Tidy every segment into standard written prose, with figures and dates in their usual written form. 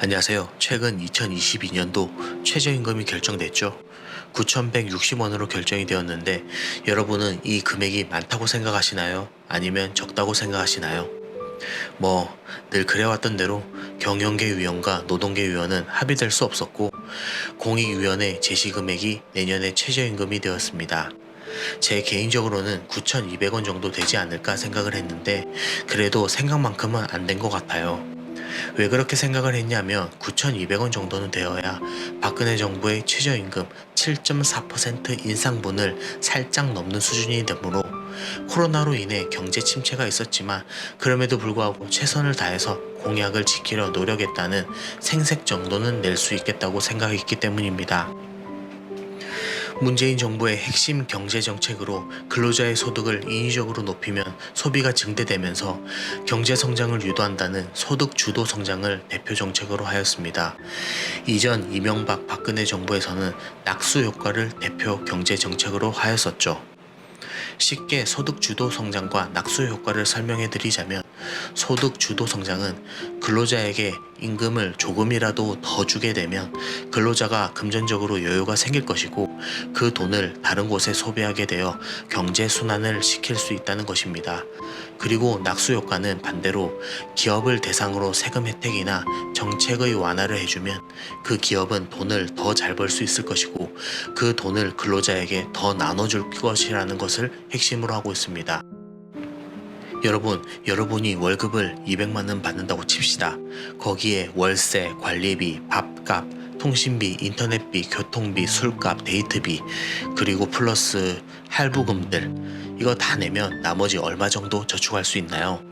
안녕하세요. 최근 2022년도 최저임금이 결정됐죠. 9,160원으로 결정이 되었는데 여러분은 이 금액이 많다고 생각하시나요? 아니면 적다고 생각하시나요? 늘 그래왔던 대로 경영계위원과 노동계위원은 합의될 수 없었고 공익위원회 제시금액이 내년에 최저임금이 되었습니다. 제 개인적으로는 9,200원 정도 되지 않을까 생각을 했는데 그래도 생각만큼은 안 된 것 같아요. 왜 그렇게 생각을 했냐면 9,200원 정도는 되어야 박근혜 정부의 최저임금 7.4% 인상분을 살짝 넘는 수준이 되므로 코로나로 인해 경제 침체가 있었지만 그럼에도 불구하고 최선을 다해서 공약을 지키려 노력했다는 생색 정도는 낼 수 있겠다고 생각했기 때문입니다. 문재인 정부의 핵심 경제 정책으로 근로자의 소득을 인위적으로 높이면 소비가 증대되면서 경제 성장을 유도한다는 소득 주도 성장을 대표 정책으로 하였습니다. 이전 이명박 박근혜 정부에서는 낙수 효과를 대표 경제 정책으로 하였었죠. 쉽게 소득 주도 성장과 낙수 효과를 설명해 드리자면 소득 주도 성장은 근로자에게 임금을 조금이라도 더 주게 되면 근로자가 금전적으로 여유가 생길 것이고 그 돈을 다른 곳에 소비하게 되어 경제 순환을 시킬 수 있다는 것입니다. 그리고 낙수 효과는 반대로 기업을 대상으로 세금 혜택이나 정책의 완화를 해주면 그 기업은 돈을 더 잘 벌 수 있을 것이고 그 돈을 근로자에게 더 나눠줄 것이라는 것을 핵심으로 하고 있습니다. 여러분이 월급을 200만 원 받는다고 칩시다. 거기에 월세, 관리비, 밥값, 통신비, 인터넷비, 교통비, 술값, 데이트비, 그리고 플러스 할부금들 이거 다 내면 나머지 얼마 정도 저축할 수 있나요?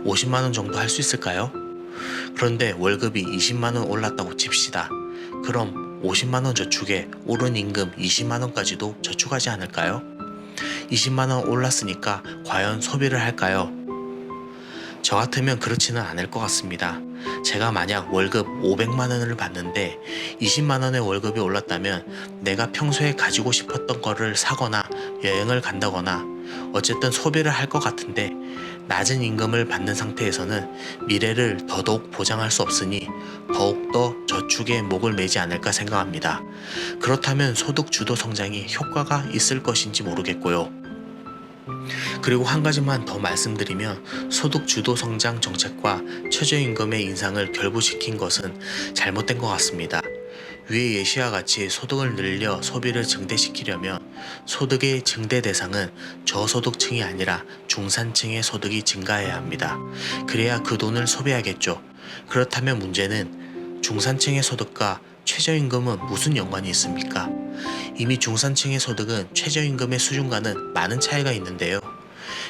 50만 원 정도 할 수 있을까요? 그런데 월급이 20만 원 올랐다고 칩시다. 그럼 50만 원 저축에 오른 임금 20만 원까지도 저축하지 않을까요? 20만 원 올랐으니까 과연 소비를 할까요? 저 같으면 그렇지는 않을 것 같습니다. 제가 만약 월급 500만 원을 받는데 20만 원의 월급이 올랐다면 내가 평소에 가지고 싶었던 거를 사거나 여행을 간다거나 어쨌든 소비를 할 것 같은데 낮은 임금을 받는 상태에서는 미래를 더더욱 보장할 수 없으니 더욱더 저축에 목을 매지 않을까 생각합니다. 그렇다면 소득 주도 성장이 효과가 있을 것인지 모르겠고요. 그리고 한 가지만 더 말씀드리면 소득 주도 성장 정책과 최저임금의 인상을 결부시킨 것은 잘못된 것 같습니다. 위의 예시와 같이 소득을 늘려 소비를 증대시키려면 소득의 증대 대상은 저소득층이 아니라 중산층의 소득이 증가해야 합니다. 그래야 그 돈을 소비하겠죠. 그렇다면 문제는 중산층의 소득과 최저임금은 무슨 연관이 있습니까? 이미 중산층의 소득은 최저임금의 수준과는 많은 차이가 있는데요.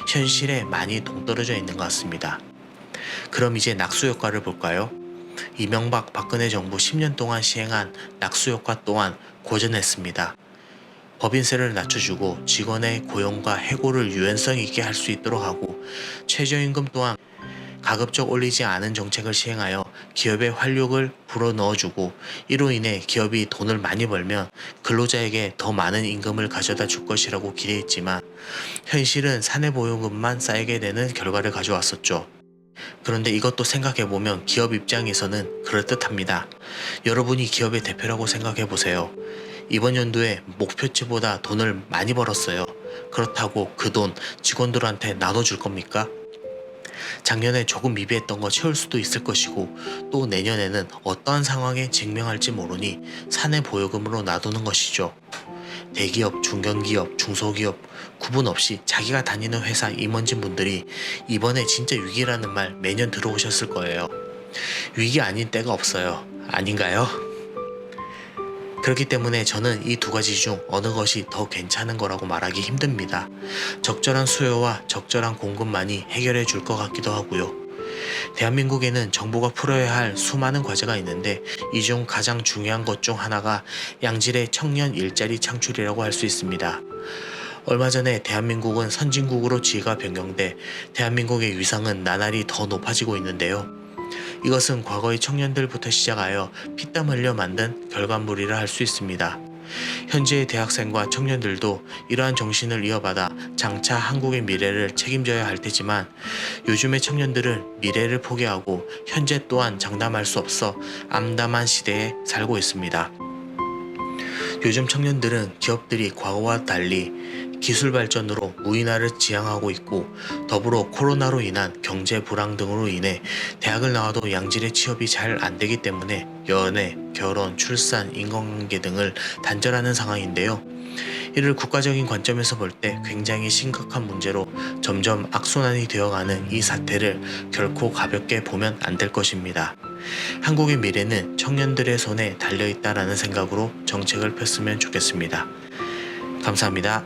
현실에 많이 동떨어져 있는 것 같습니다. 그럼 이제 낙수 효과를 볼까요? 이명박 박근혜 정부 10년 동안 시행한 낙수 효과 또한 고전했습니다. 법인세를 낮춰주고 직원의 고용과 해고를 유연성 있게 할 수 있도록 하고 최저임금 또한 가급적 올리지 않은 정책을 시행하여 기업의 활력을 불어넣어주고 이로 인해 기업이 돈을 많이 벌면 근로자에게 더 많은 임금을 가져다 줄 것이라고 기대했지만 현실은 사내보험금만 쌓이게 되는 결과를 가져왔었죠. 그런데 이것도 생각해보면 기업 입장에서는 그럴듯합니다. 여러분이 기업의 대표라고 생각해보세요. 이번 연도에 목표치보다 돈을 많이 벌었어요. 그렇다고 그 돈 직원들한테 나눠줄 겁니까? 작년에 조금 미비했던 거 채울 수도 있을 것이고 또 내년에는 어떠한 상황에 직면할지 모르니 사내 보여금으로 놔두는 것이죠. 대기업, 중견기업, 중소기업 구분 없이 자기가 다니는 회사 임원진분들이 이번에 진짜 위기라는 말 매년 들어오셨을 거예요. 위기 아닌 때가 없어요. 아닌가요? 그렇기 때문에 저는 이 두 가지 중 어느 것이 더 괜찮은 거라고 말하기 힘듭니다. 적절한 수요와 적절한 공급만이 해결해 줄 것 같기도 하고요. 대한민국에는 정부가 풀어야 할 수많은 과제가 있는데 이 중 가장 중요한 것 중 하나가 양질의 청년 일자리 창출이라고 할 수 있습니다. 얼마 전에 대한민국은 선진국으로 지위가 변경돼 대한민국의 위상은 나날이 더 높아지고 있는데요. 이것은 과거의 청년들부터 시작하여 피땀 흘려 만든 결과물이라 할 수 있습니다. 현재의 대학생과 청년들도 이러한 정신을 이어받아 장차 한국의 미래를 책임져야 할 테지만 요즘의 청년들은 미래를 포기하고 현재 또한 장담할 수 없어 암담한 시대에 살고 있습니다. 요즘 청년들은 기업들이 과거와 달리 기술 발전으로 무인화를 지향하고 있고 더불어 코로나로 인한 경제 불황 등으로 인해 대학을 나와도 양질의 취업이 잘 안되기 때문에 연애, 결혼, 출산, 인간관계 등을 단절하는 상황인데요. 이를 국가적인 관점에서 볼 때 굉장히 심각한 문제로 점점 악순환이 되어가는 이 사태를 결코 가볍게 보면 안 될 것입니다. 한국의 미래는 청년들의 손에 달려있다라는 생각으로 정책을 폈으면 좋겠습니다. 감사합니다.